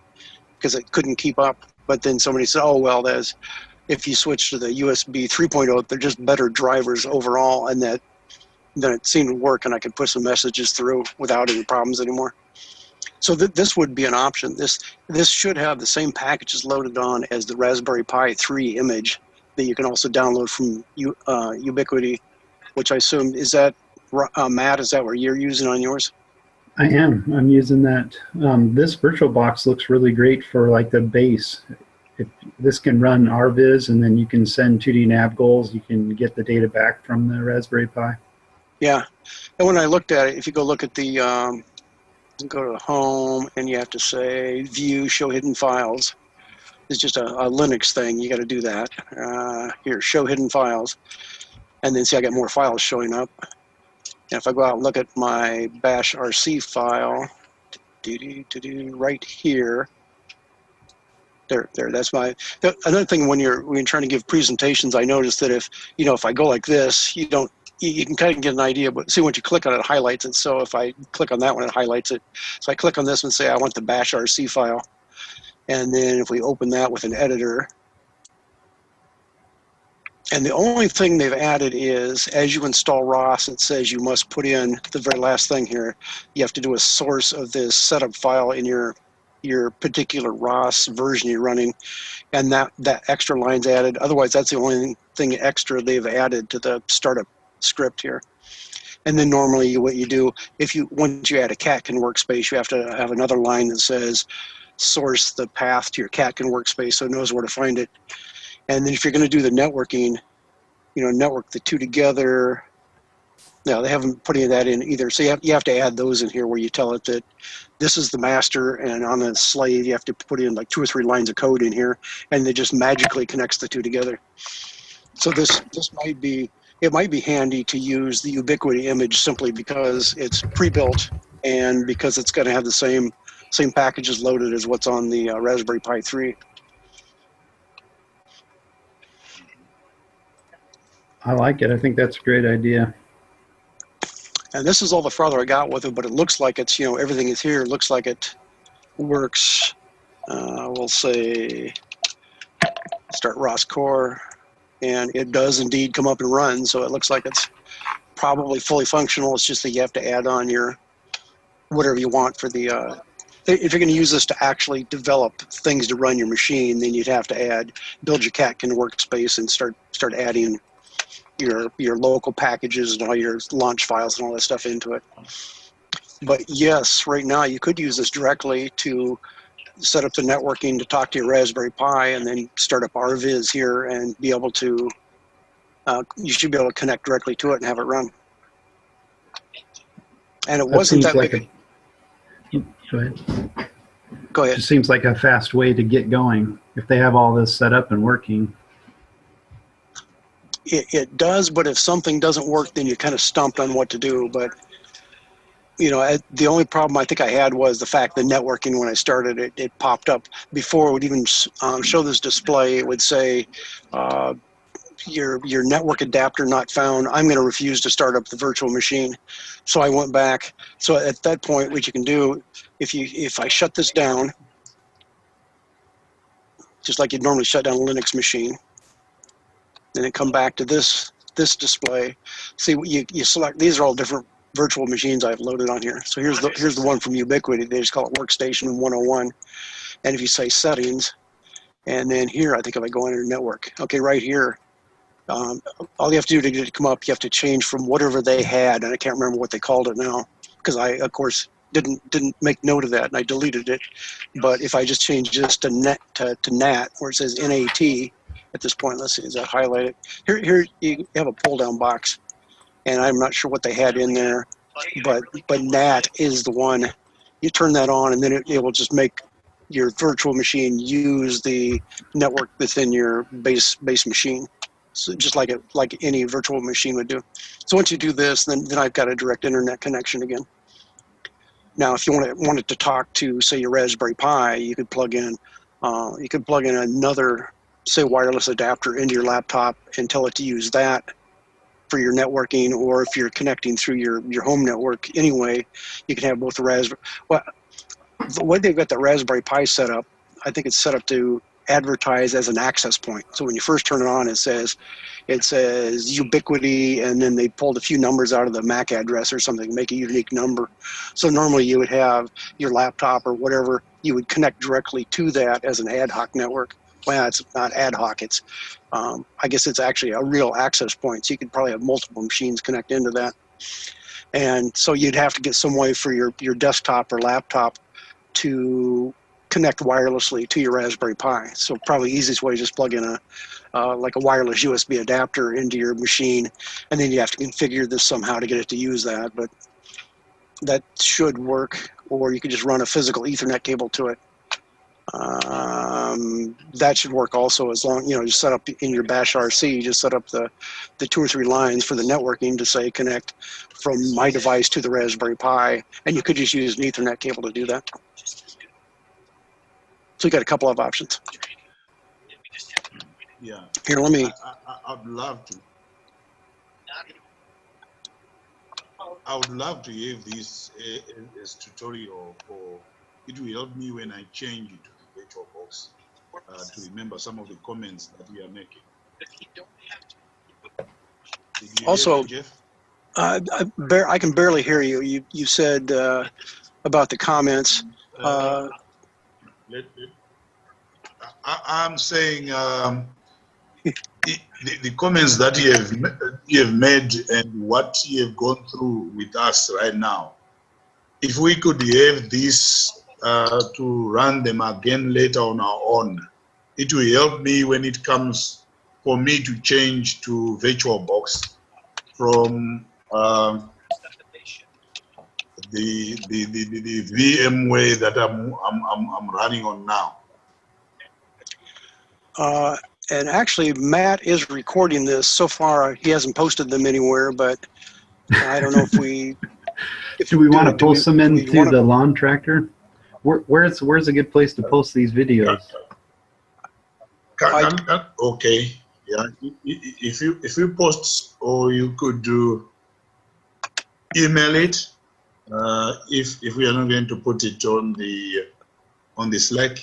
[SPEAKER 1] because it couldn't keep up. But then somebody said, oh, well, if you switch to the USB 3.0, they're just better drivers overall, and then it seemed to work, and I could push some messages through without any problems anymore. So this would be an option. This should have the same packages loaded on as the Raspberry Pi 3 image that you can also download from Ubiquity, which I assume, is that, Matt, is that what you're using on yours?
[SPEAKER 2] I am. I'm using that. This VirtualBox looks really great for like the base. This can run RViz, and then you can send 2D nav goals. You can get the data back from the Raspberry Pi.
[SPEAKER 1] Yeah. And when I looked at it, if you go look at the, go to home, and you have to say view, show hidden files. It's just a Linux thing. You got to do that. Here, show hidden files. And then see, I got more files showing up. And if I go out and look at my bash RC file, right here, there, that's my, another thing when you're trying to give presentations, I noticed that if I go like this, you can kind of get an idea, but see, once you click on it, it highlights it. So if I click on that one, it highlights it. So I click on this and say, I want the bash RC file. And then if we open that with an editor, and the only thing they've added is, as you install ROS, it says you must put in the very last thing here. You have to do a source of this setup file in your particular ROS version you're running, and that extra line's added. Otherwise, that's the only thing extra they've added to the startup script here. And then normally what you do, once you add a Catkin workspace, you have to have another line that says source the path to your Catkin workspace so it knows where to find it. And then if you're going to do the networking, network the two together. No, they haven't put any of that in either. So you have to add those in here where you tell it that this is the master, and on the slave you have to put in like 2 or 3 lines of code in here, and it just magically connects the two together. So this might be handy to use the Ubiquity image simply because it's pre-built and because it's going to have the same packages loaded as what's on the Raspberry Pi 3.
[SPEAKER 2] I like it. I think that's a great idea.
[SPEAKER 1] And this is all the farther I got with it, but it looks like it's, everything is here. It looks like it works. We'll say start ROS core, and it does indeed come up and run. So it looks like it's probably fully functional. It's just that you have to add on your whatever you want for the, if you're going to use this to actually develop things to run your machine, then you'd have to build your Catkin workspace and start adding your local packages and all your launch files and all that stuff into it. But yes, right now you could use this directly to set up the networking to talk to your Raspberry Pi, and then start up RViz here and be able to, you should be able to connect directly to it and have it run. And it wasn't that big.
[SPEAKER 2] Go ahead.
[SPEAKER 1] Go ahead.
[SPEAKER 2] It just seems like a fast way to get going if they have all this set up and working.
[SPEAKER 1] It does, but if something doesn't work, then you're kind of stumped on what to do. But you know, the only problem I think I had was the fact that networking, when I started it, it popped up before it would even show this display. It would say, your network adapter not found. I'm going to refuse to start up the virtual machine. So I went back. So at that point, what you can do, if I shut this down, just like you'd normally shut down a Linux machine, and then come back to this display. See, you select. These are all different virtual machines I've loaded on here. So here's the one from Ubiquity. They just call it Workstation 101. And if you say Settings, and then here, I think if I go under Network, okay, right here, all you have to do to get it to come up, you have to change from whatever they had, and I can't remember what they called it now, because I, of course, didn't make note of that, and I deleted it. But if I just change this to NAT, where it says NAT, at this point, let's see, is that highlighted? Here you have a pull-down box, and I'm not sure what they had in there, but NAT is the one. You turn that on, and then it will just make your virtual machine use the network within your base machine. So just like any virtual machine would do. So once you do this, then I've got a direct internet connection again. Now, if you want it to talk to, say, your Raspberry Pi, you could plug in another, say, wireless adapter into your laptop and tell it to use that for your networking, or if you're connecting through your home network anyway, you can have both the Raspberry. Well, the way they've got the Raspberry Pi set up, I think it's set up to advertise as an access point. So when you first turn it on, it says Ubiquity, and then they pulled a few numbers out of the MAC address or something, make a unique number. So normally you would have your laptop or whatever, you would connect directly to that as an ad hoc network. Well, it's not ad hoc. It's, I guess it's actually a real access point. So you could probably have multiple machines connect into that. And so you'd have to get some way for your desktop or laptop to connect wirelessly to your Raspberry Pi. So probably the easiest way is just plug in like a wireless USB adapter into your machine, and then you have to configure this somehow to get it to use that. But that should work, or you could just run a physical Ethernet cable to it. That should work also, as long, just set up in your bash RC, just set up the 2 or 3 lines for the networking to say connect from my device to the Raspberry Pi, and you could just use an Ethernet cable to do that. So you got a couple of options.
[SPEAKER 3] Yeah.
[SPEAKER 1] Here, let me.
[SPEAKER 3] I'd love to. I would love to have this as tutorial for. It will help me when I change it to the VirtualBox to remember some of the comments that we are making.
[SPEAKER 1] Also,
[SPEAKER 3] Jeff?
[SPEAKER 1] I can barely hear you. You said about the comments.
[SPEAKER 3] I'm saying the comments that you have made and what you have gone through with us right now. If we could have this to run them again later on our own, it will help me when it comes for me to change to VirtualBox from the VMware that I'm running on now.
[SPEAKER 1] And actually, Matt is recording this. So far, he hasn't posted them anywhere, but I don't know if we.
[SPEAKER 2] Do we want to post them into the Lawntractor? Where's a good place to post these videos?
[SPEAKER 3] Okay, yeah. If you post, or you could do email it. If we are not going to put it on the Slack,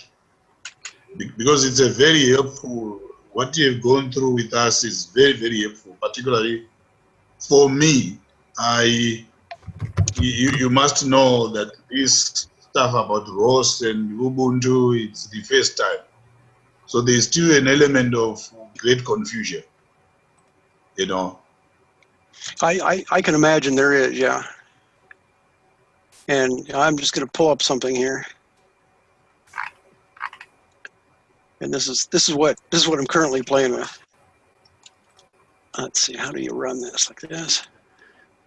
[SPEAKER 3] because it's a very helpful. What you have gone through with us is very, very helpful, particularly for me. You must know that this stuff about ROS and Ubuntu, it's the first time. So there's still an element of great confusion,
[SPEAKER 1] I can imagine there is, yeah. And I'm just going to pull up something here. And this is what I'm currently playing with. Let's see, how do you run this like this?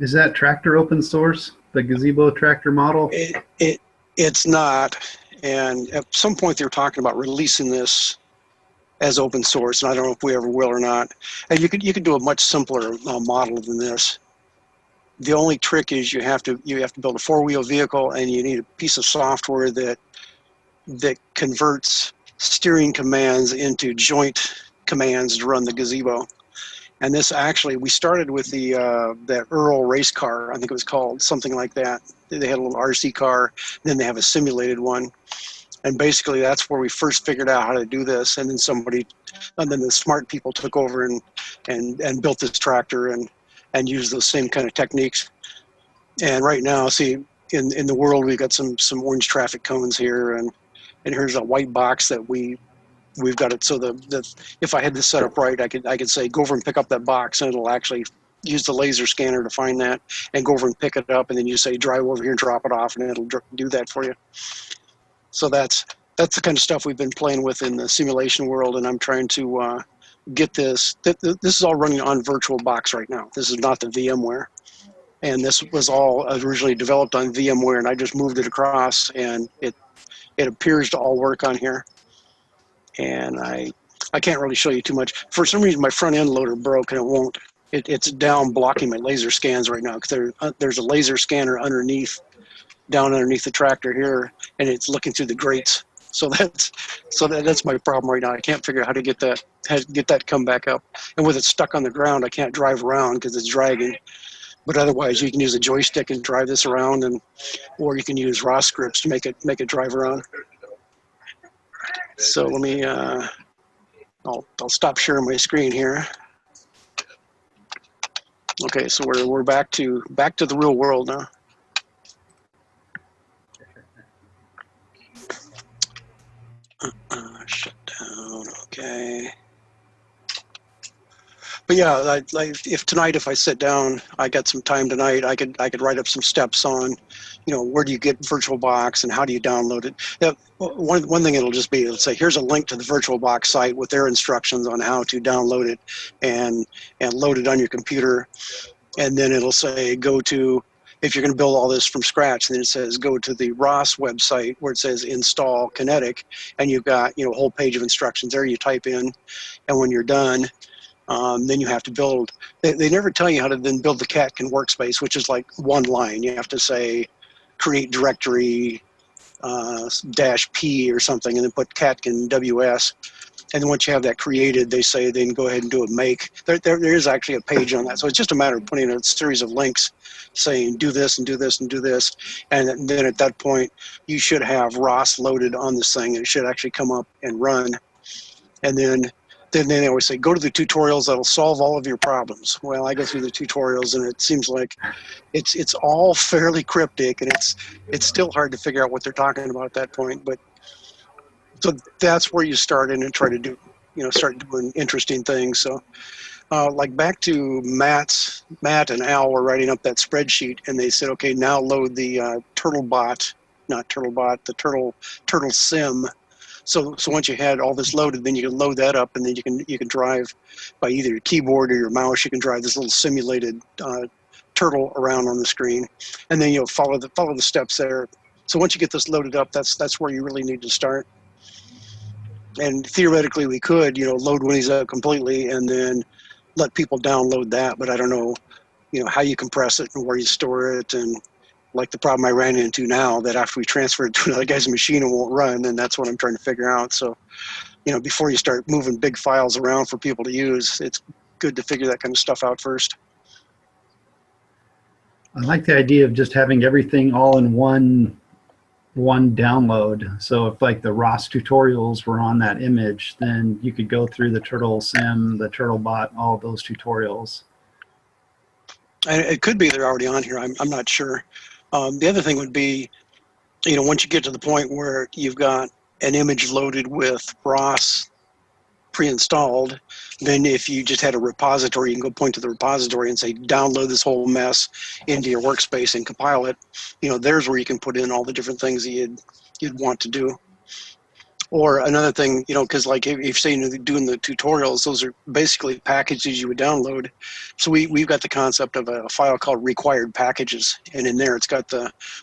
[SPEAKER 2] Is that tractor open source? The gazebo tractor model?
[SPEAKER 1] It's not. And at some point they were talking about releasing this as open source, and I don't know if we ever will or not. And you could do a much simpler model than this. The only trick is you have to build a four-wheel vehicle, and you need a piece of software that converts steering commands into joint commands to run the gazebo. And this actually, we started with that Earl race car, I think it was called, something like that. They had a little RC car, then they have a simulated one. And basically that's where we first figured out how to do this. And then the smart people took over and built this tractor and used those same kind of techniques. And right now, see, in the world, we've got some orange traffic cones here, and here's a white box that we've got it so that if I had this set up right, I could say go over and pick up that box, and it'll actually use the laser scanner to find that and go over and pick it up, and then you say drive over here and drop it off, and it'll do that for you. So that's the kind of stuff we've been playing with in the simulation world, and I'm trying to get this. This is all running on VirtualBox right now. This is not the VMware. And this was all originally developed on VMware, and I just moved it across, and it appears to all work on here. And I can't really show you too much. For some reason, my front end loader broke, and it won't. It's down blocking my laser scans right now, because there's a laser scanner down underneath the tractor here, and it's looking through the grates. So that's my problem right now. I can't figure out how to get that come back up. And with it stuck on the ground, I can't drive around because it's dragging. But otherwise, you can use a joystick and drive this around, or you can use raw scripts to make it drive around. So let me, I'll stop sharing my screen here. Okay, so we're back to the real world now. Shut down. Okay. But yeah, if I sit down, I got some time tonight, I could write up some steps on, where do you get VirtualBox and how do you download it. Yeah, one thing it'll just be, it'll say, here's a link to the VirtualBox site with their instructions on how to download it and load it on your computer. And then it'll say, go to, if you're going to build all this from scratch, then it says go to the ROS website where it says install Kinetic, and you've got a whole page of instructions there. You type in, and when you're done, then you have to build. They never tell you how to then build the Catkin workspace, which is like one line. You have to say create directory -P or something, and then put Catkin WS. And then once you have that created, they say then go ahead and do a make. There is actually a page on that. So it's just a matter of putting a series of links saying do this and do this and do this. And then at that point, you should have ROS loaded on this thing, and it should actually come up and run. And then they always say, go to the tutorials that'll solve all of your problems. Well, I go through the tutorials, and it seems like it's all fairly cryptic, and it's still hard to figure out what they're talking about at that point. But so that's where you start in and try to do, start doing interesting things. So like back to Matt and Al were writing up that spreadsheet, and they said, okay, now load the the Turtle Sim. So once you had all this loaded, then you can load that up, and then you can drive by either your keyboard or your mouse. You can drive this little simulated turtle around on the screen, and then follow the steps there. So once you get this loaded up, that's where you really need to start. And theoretically, we could load Winnie's up completely and then let people download that. But I don't know, how you compress it and where you store it, and like the problem I ran into now, that after we transfer it to another guy's machine, it won't run, and that's what I'm trying to figure out. So, before you start moving big files around for people to use, it's good to figure that kind of stuff out first.
[SPEAKER 2] I like the idea of just having everything all in one download. So if like the ROS tutorials were on that image, then you could go through the Turtle Sim, the TurtleBot, all those tutorials.
[SPEAKER 1] And it could be they're already on here. I'm not sure. The other thing would be, once you get to the point where you've got an image loaded with ROS pre-installed. Then if you just had a repository, you can go point to the repository and say, download this whole mess into your workspace and compile it. There's where you can put in all the different things that you'd want to do. Or another thing, because like if say you're doing the tutorials, those are basically packages you would download. So we've got the concept of a file called required packages, and in there it's got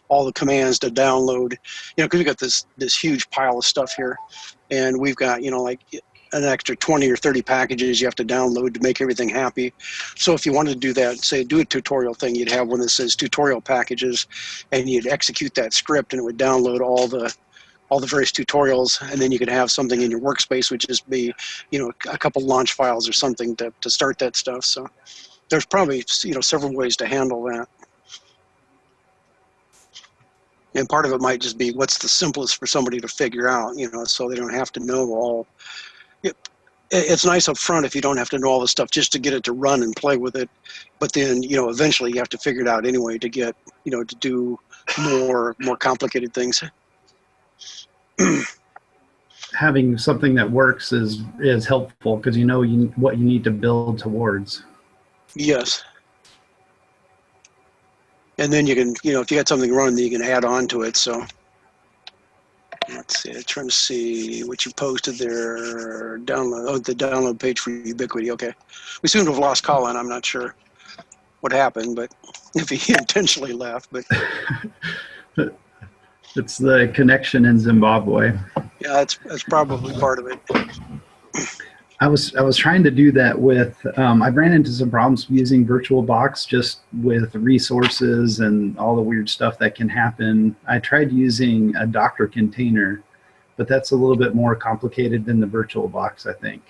[SPEAKER 1] all the commands to download. Because we've got this huge pile of stuff here, and we've got like an extra 20 or 30 packages you have to download to make everything happy. So if you wanted to do that, say do a tutorial thing, you'd have one that says tutorial packages, and you'd execute that script, and it would download all the various tutorials, and then you could have something in your workspace, which is be, a couple launch files or something to start that stuff. So there's probably, several ways to handle that. And part of it might just be what's the simplest for somebody to figure out, so they don't have to know all. It's nice up front if you don't have to know all the stuff just to get it to run and play with it. But then, eventually you have to figure it out anyway to get, to do more complicated things.
[SPEAKER 2] Having something that works is helpful because what you need to build towards.
[SPEAKER 1] Yes. And then you can, if you got something running, then you can add on to it. So let's see, I'm trying to see what you posted there. Download, the download page for Ubiquity. Okay. We seem to have lost Colin. I'm not sure what happened, but if he intentionally left, but
[SPEAKER 2] it's the connection in Zimbabwe.
[SPEAKER 1] Yeah, that's probably part of it.
[SPEAKER 2] I was trying to do that with, I ran into some problems using VirtualBox just with resources and all the weird stuff that can happen. I tried using a Docker container, but that's a little bit more complicated than the VirtualBox, I think.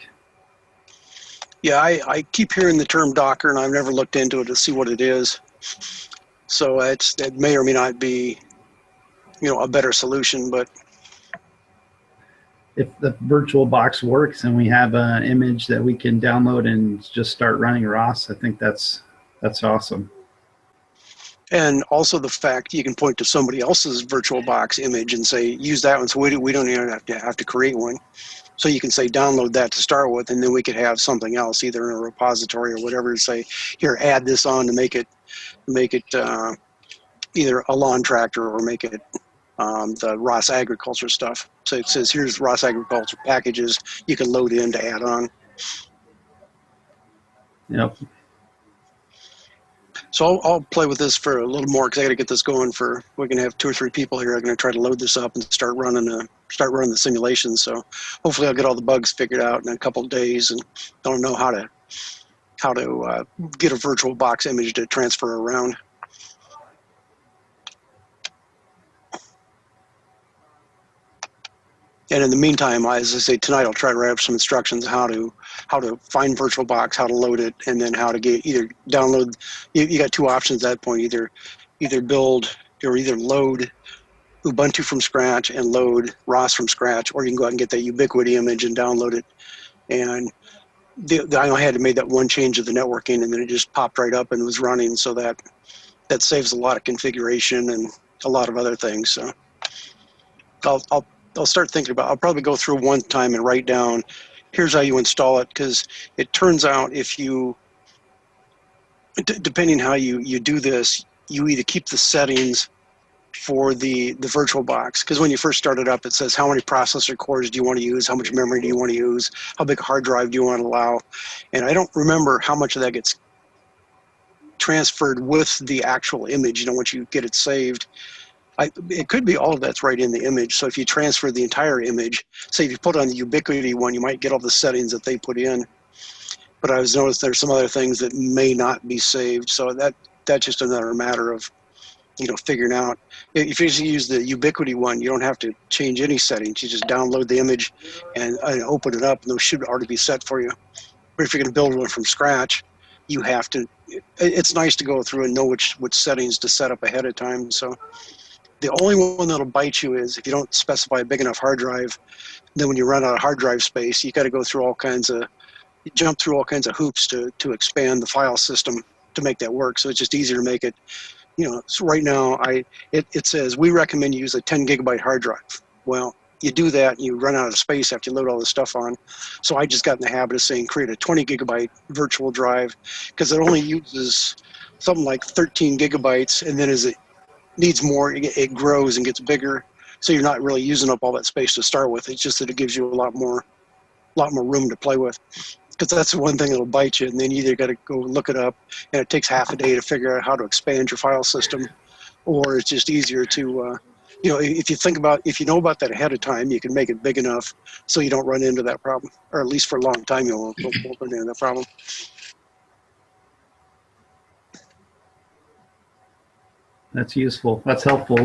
[SPEAKER 1] Yeah, I keep hearing the term Docker, and I've never looked into it to see what it is. So it may or may not be, a better solution, but
[SPEAKER 2] if the VirtualBox works and we have an image that we can download and just start running ROS, I think that's awesome.
[SPEAKER 1] And also the fact you can point to somebody else's VirtualBox image and say, use that one, so we don't even have to create one. So you can say, download that to start with, and then we could have something else, either in a repository or whatever, to say, here, add this on to make it either a Lawntractor or make it the ROS agriculture stuff. So it says, here's ROS agriculture packages you can load in to add on.
[SPEAKER 2] Yep.
[SPEAKER 1] So I'll play with this for a little more because I got to get this going we're going to have 2 or 3 people here. I'm going to try to load this up and start running the simulation. So hopefully I'll get all the bugs figured out in a couple of days, and don't know how to get a VirtualBox image to transfer around. And in the meantime, as I say, tonight I'll try to write up some instructions how to find VirtualBox, how to load it, and then how to get either download. You got 2 options at that point: either build or either load Ubuntu from scratch and load ROS from scratch, or you can go out and get that Ubiquity image and download it. And I had to make that one change of the networking, and then it just popped right up and was running. So that saves a lot of configuration and a lot of other things. So I'll start thinking about. I'll probably go through one time and write down, here's how you install it, because it turns out if you, depending how you do this, you either keep the settings for the VirtualBox, because when you first start it up, it says how many processor cores do you want to use, how much memory do you want to use, how big a hard drive do you want to allow, and I don't remember how much of that gets transferred with the actual image. Once you get it saved. It could be all of that's right in the image. So if you transfer the entire image, say if you put on the Ubiquity one, you might get all the settings that they put in. But I was noticed there's some other things that may not be saved. So that's just another matter of, figuring out. If you just use the Ubiquity one, you don't have to change any settings. You just download the image and open it up, and those should already be set for you. But if you're going to build one from scratch, you have to. It's nice to go through and know which settings to set up ahead of time. So. The only one that'll bite you is if you don't specify a big enough hard drive. Then when you run out of hard drive space, you got to go through jump through all kinds of hoops to expand the file system to make that work. So it's just easier to make it. So right now it says we recommend you use a 10 gigabyte hard drive. Well, you do that, and you run out of space after you load all this stuff on. So I just got in the habit of saying create a 20 gigabyte virtual drive, because it only uses something like 13 gigabytes, and then as it needs more, it grows and gets bigger. So you're not really using up all that space to start with. It's just that it gives you a lot more room to play with. Because that's the one thing that'll bite you, and then you either got to go look it up, and it takes half a day to figure out how to expand your file system, or it's just easier to, if you know about that ahead of time, you can make it big enough so you don't run into that problem, or at least for a long time you won't run into that problem.
[SPEAKER 2] That's useful. That's helpful.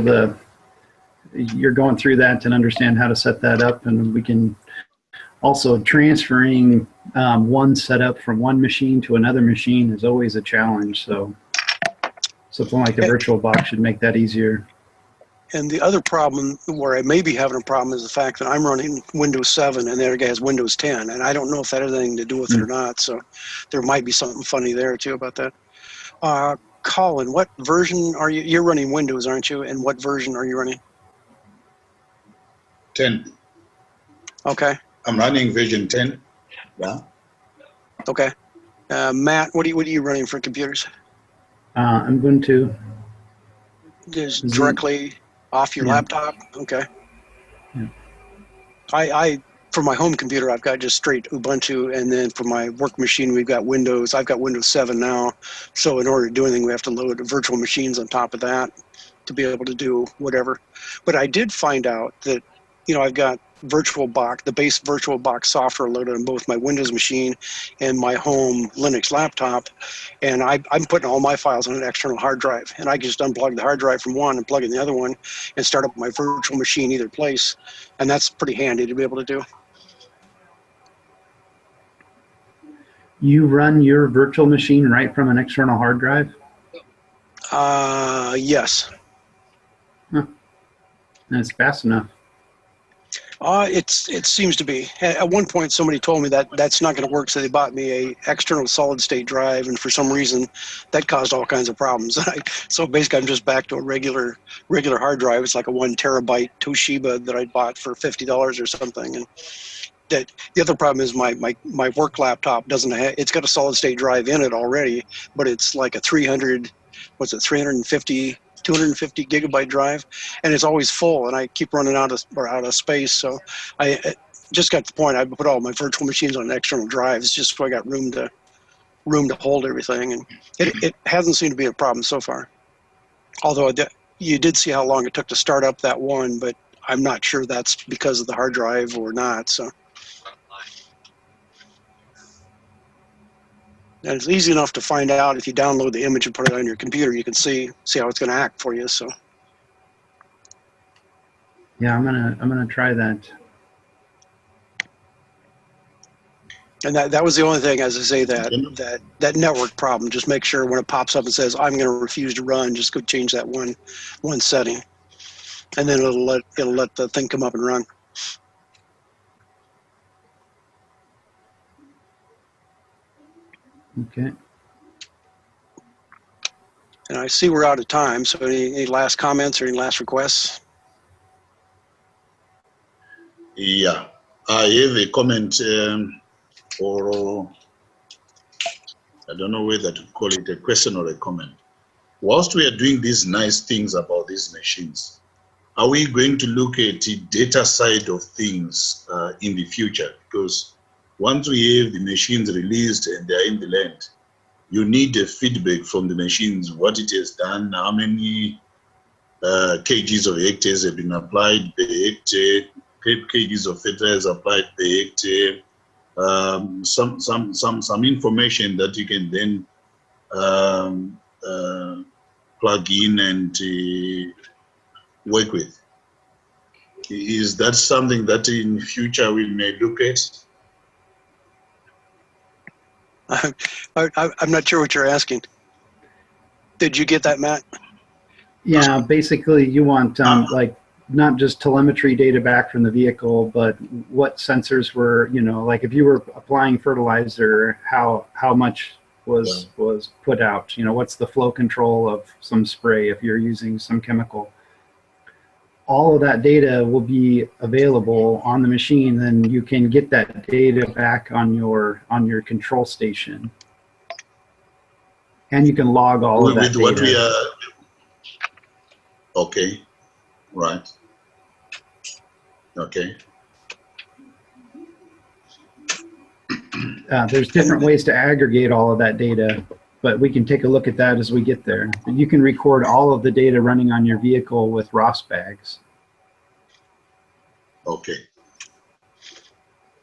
[SPEAKER 2] You're going through that and understand how to set that up, and we can also transferring one setup from one machine to another machine is always a challenge. So something like a VirtualBox should make that easier.
[SPEAKER 1] And the other problem where I may be having a problem is the fact that I'm running Windows 7 and the other guy has Windows 10, and I don't know if that has anything to do with it or not. So there might be something funny there too about that. Colin, what version are you? You're running Windows, aren't you? And what version are you running?
[SPEAKER 3] 10.
[SPEAKER 1] Okay.
[SPEAKER 3] I'm running version 10. Yeah.
[SPEAKER 1] Okay. Matt, what are you running for computers?
[SPEAKER 2] I'm going to
[SPEAKER 1] Just directly off your laptop? Okay.
[SPEAKER 2] Yeah.
[SPEAKER 1] I for my home computer, I've got just straight Ubuntu, and then for my work machine, we've got Windows. I've got Windows 7 now, so in order to do anything, we have to load virtual machines on top of that to be able to do whatever. But I did find out that, I've got VirtualBox, the base VirtualBox software loaded on both my Windows machine and my home Linux laptop, and I'm putting all my files on an external hard drive, and I can just unplug the hard drive from one and plug in the other one and start up my virtual machine either place, and that's pretty handy to be able to do.
[SPEAKER 2] You run your virtual machine right from an external hard drive?
[SPEAKER 1] Yes.
[SPEAKER 2] Huh. That's fast enough.
[SPEAKER 1] It seems to be. At one point, somebody told me that that's not going to work, so they bought me a external solid-state drive, and for some reason, that caused all kinds of problems. So basically, I'm just back to a regular hard drive. It's like a 1 terabyte Toshiba that I bought for $50 or something. And that the other problem is my work laptop doesn't have. It's got a solid-state drive in it already, but it's like a 250 gigabyte drive, and it's always full, and I keep running out of space. So I just got to the point I put all my virtual machines on external drives just so I got room to hold everything, and it hasn't seemed to be a problem so far. Although you did see how long it took to start up that one, but I'm not sure that's because of the hard drive or not. So. And it's easy enough to find out if you download the image and put it on your computer. You can see how it's going to act for you. So.
[SPEAKER 2] Yeah, I'm gonna try that.
[SPEAKER 1] And that was the only thing, as I say, that network problem. Just make sure when it pops up and says I'm going to refuse to run, just go change that one setting, and then it'll let the thing come up and run.
[SPEAKER 2] Okay.
[SPEAKER 1] And I see we're out of time, so any last comments or any last requests?
[SPEAKER 3] Yeah, I have a comment, or I don't know whether to call it a question or a comment. Whilst we are doing these nice things about these machines, are we going to look at the data side of things in the future? Because once we have the machines released and they're in the land, you need a feedback from the machines, what it has done, how many kgs of hectares have been applied per hectare, kgs of fertilizer applied per hectare, some information that you can then plug in and work with. Is that something that in future we may look at?
[SPEAKER 1] I'm not sure what you're asking. Did you get that, Matt?
[SPEAKER 2] Yeah, basically you want like not just telemetry data back from the vehicle, but what sensors were, like if you were applying fertilizer, how much was put out, what's the flow control of some spray if you're using some chemical. all of that data will be available on the machine. Then you can get that data back on your control station, and you can log all of that
[SPEAKER 3] With
[SPEAKER 2] data.
[SPEAKER 3] what we are, okay, right, okay.
[SPEAKER 2] There's different ways to aggregate all of that data, but we can take a look at that as we get there. But you can record all of the data running on your vehicle with ROS bags.
[SPEAKER 3] Okay.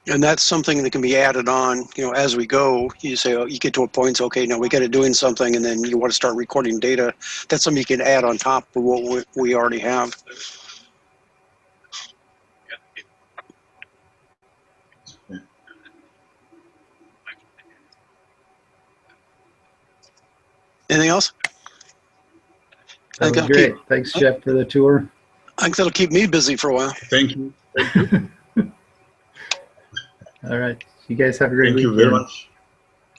[SPEAKER 1] And that's something that can be added on, as we go. You say, you get to a point, okay, now we got it doing something, and then you want to start recording data. That's something you can add on top of what we already have. Anything else?
[SPEAKER 2] That was great. Thanks, Jeff, for the tour.
[SPEAKER 1] I think that'll keep me busy for a while.
[SPEAKER 3] Thank you. Thank you.
[SPEAKER 2] All right. You guys have a great weekend.
[SPEAKER 3] Thank you very much.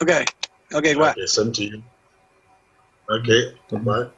[SPEAKER 1] Okay. Okay, bye.
[SPEAKER 3] Okay, same to you. Okay, bye.